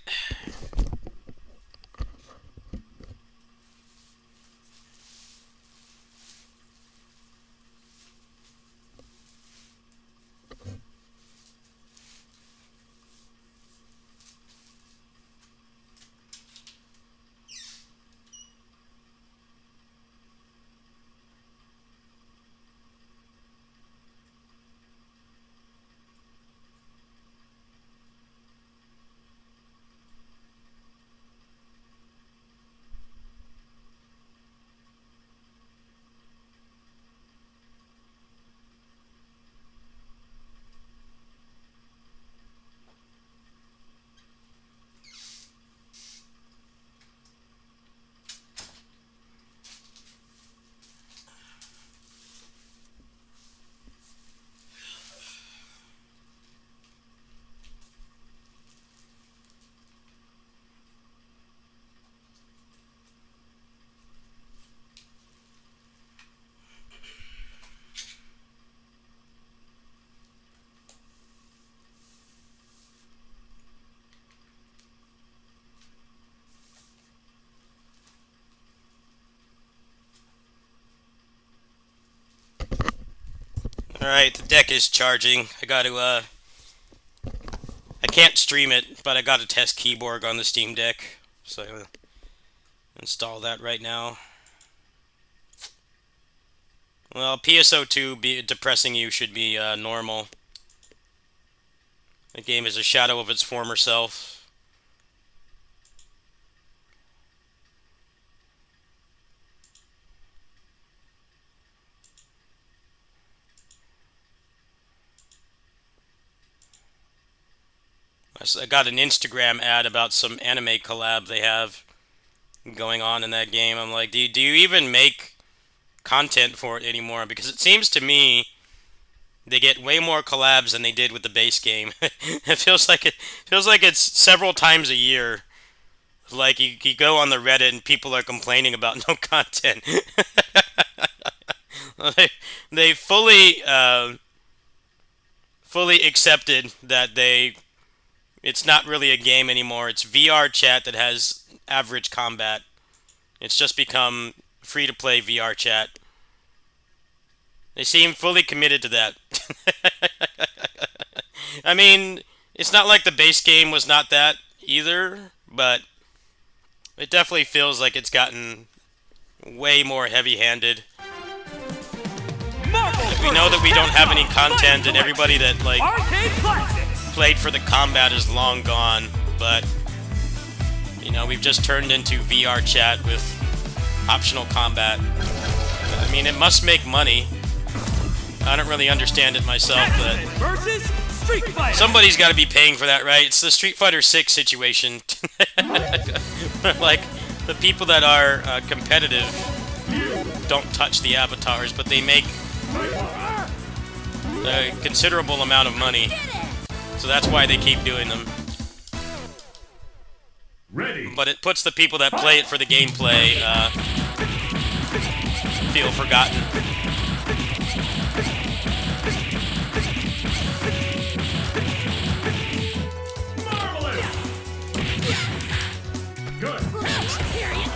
Alright, the deck is charging. I can't stream it, but I got a test keyboard on the Steam Deck. So I'm gonna install that right now. Well, PSO2 depressing you should be normal. The game is a shadow of its former self. I got an Instagram ad about some anime collab they have going on in that game. I'm like, do you even make content for it anymore? Because it seems to me they get way more collabs than they did with the base game. It feels like it's several times a year. Like you go on the Reddit and people are complaining about no content. They fully accepted that it's not really a game anymore. It's VR chat that has average combat. It's just become free-to-play VR chat. They seem fully committed to that. I mean, it's not like the base game was not that either, but it definitely feels like it's gotten way more heavy-handed. We know that we don't have any content, and everybody that played for the combat is long gone, but you know, we've just turned into VR chat with optional combat. I mean, it must make money. I don't really understand it myself, but somebody's got to be paying for that, right? It's the Street Fighter 6 situation. Like, the people that are competitive don't touch the avatars, but they make a considerable amount of money. So that's why they keep doing them. Ready. But it puts the people that play it for the gameplay feel forgotten. Marvelous. Good. Here you go.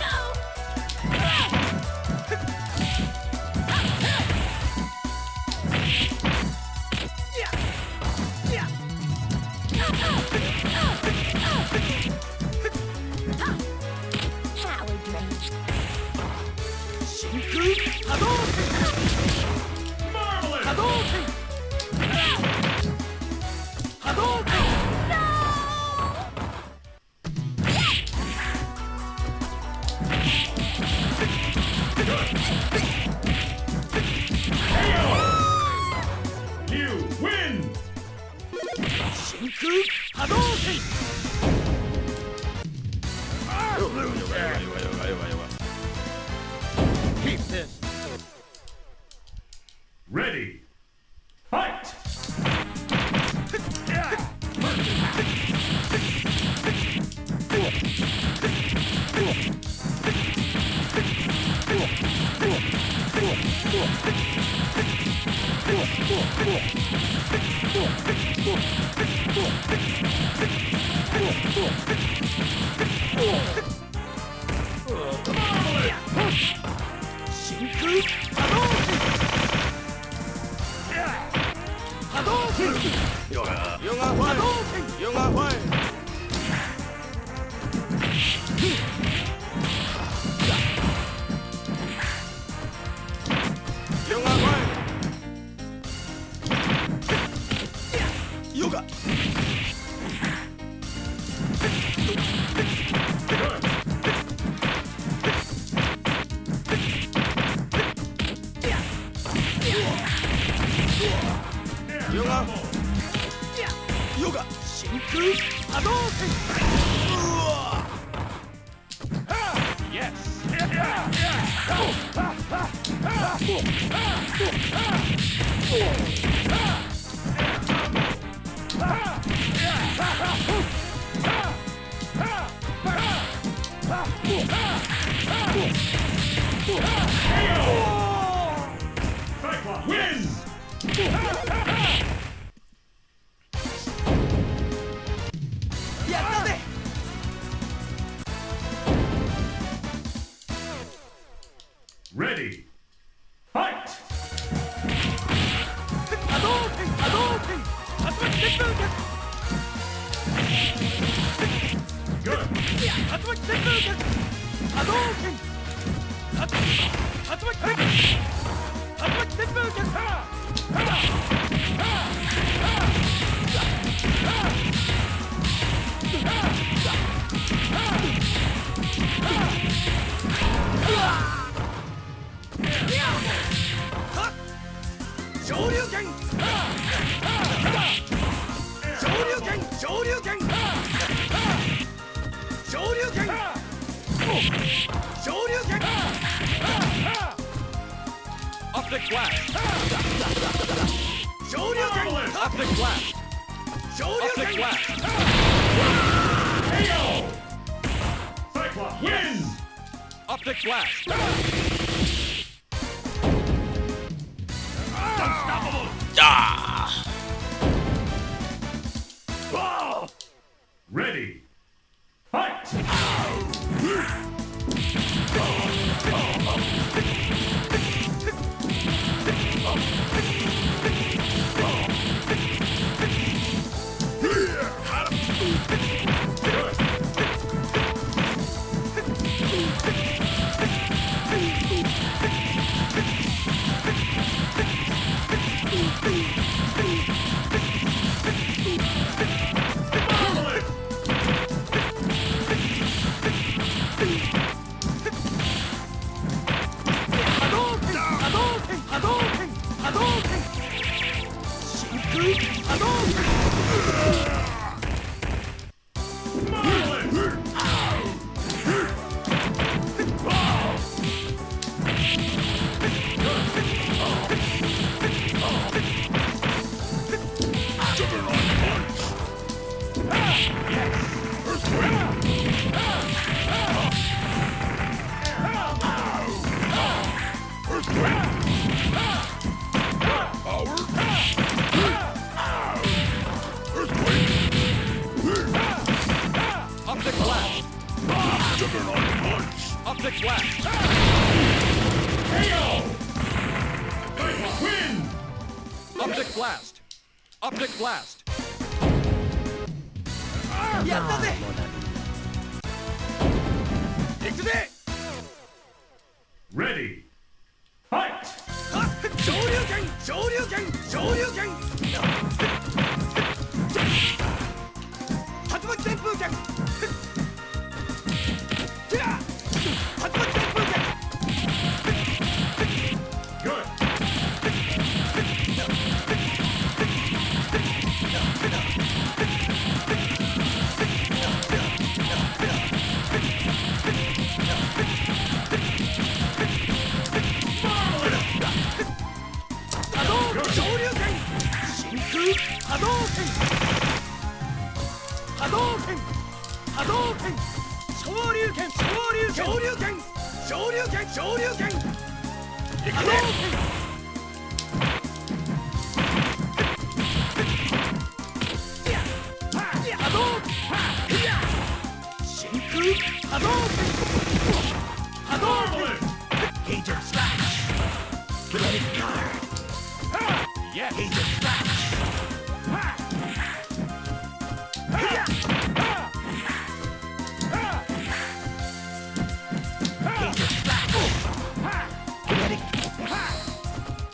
You win. Ready. Fight. Cyclops wins! Ready. Fight! Good. Optic blast! Optic blast! Optic blast! KO! Cyclops wins! Optic blast! Ah! Ready. Fight! Optic blast! Optic blast! KO! Cyclops wins! Optic blast! Optic blast! Ready. Fight! Good. Marvelous! Yes.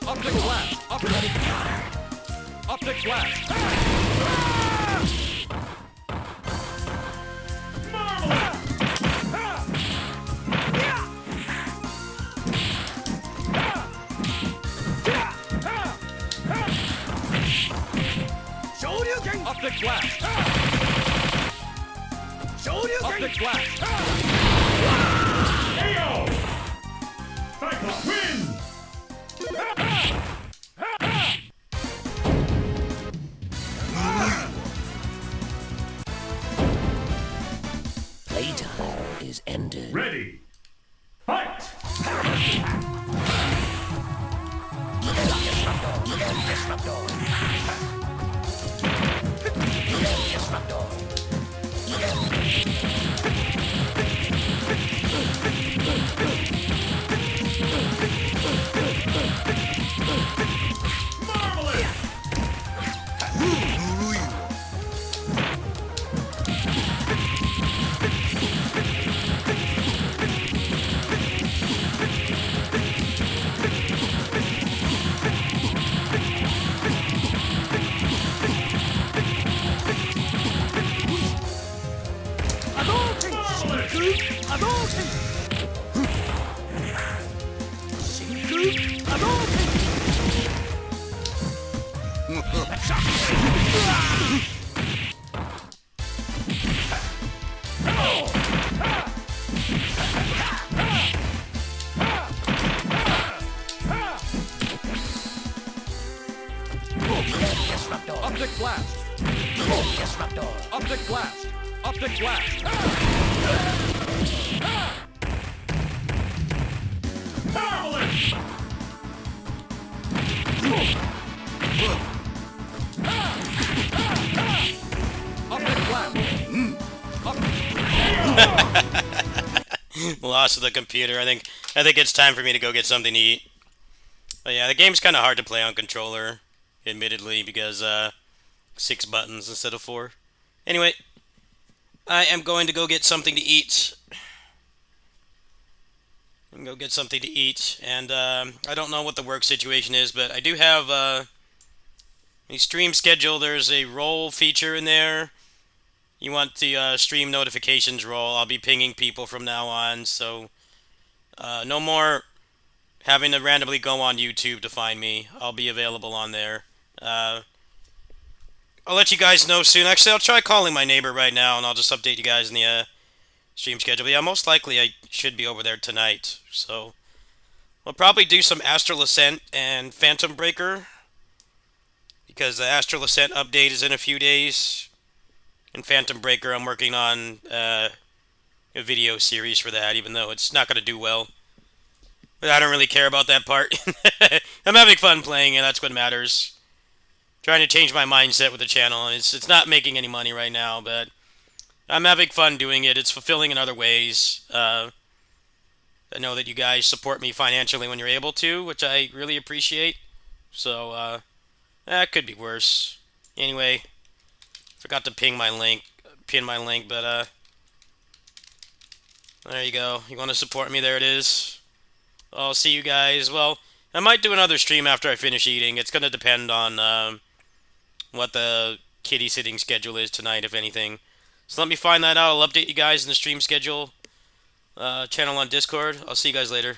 Optic blast. Optic blast. Optic blast. Optic blast. KO! Cyclops wins! Playtime is ended. Ready! Fight! Marvelous! Optic blast. Optic blast. Optic blast. Marvelous! Optic blast. Lost to the computer. I think it's time for me to go get something to eat. But yeah, the game's kind of hard to play on controller, admittedly, because 6 buttons instead of 4. Anyway, I am going to go get something to eat. And I don't know what the work situation is, but I do have a stream schedule. There's a roll feature in there. You want the stream notifications roll. I'll be pinging people from now on, so no more having to randomly go on YouTube to find me. I'll be available on there. I'll let you guys know soon. Actually, I'll try calling my neighbor right now, and I'll just update you guys in the stream schedule. But yeah, most likely I should be over there tonight. So we'll probably do some Astral Ascent and Phantom Breaker, because the Astral Ascent update is in a few days. And Phantom Breaker, I'm working on a video series for that, even though it's not going to do well. But I don't really care about that part. I'm having fun playing, and that's what matters. Trying to change my mindset with the channel. It's not making any money right now, but I'm having fun doing it. It's fulfilling in other ways. I know that you guys support me financially when you're able to, which I really appreciate. So, that could be worse. Anyway, forgot to pin my link, but there you go. You want to support me? There it is. I'll see you guys. Well, I might do another stream after I finish eating. It's going to depend on what the kitty sitting schedule is tonight, if anything. So let me find that out. I'll update you guys in the stream schedule channel on Discord. I'll see you guys later.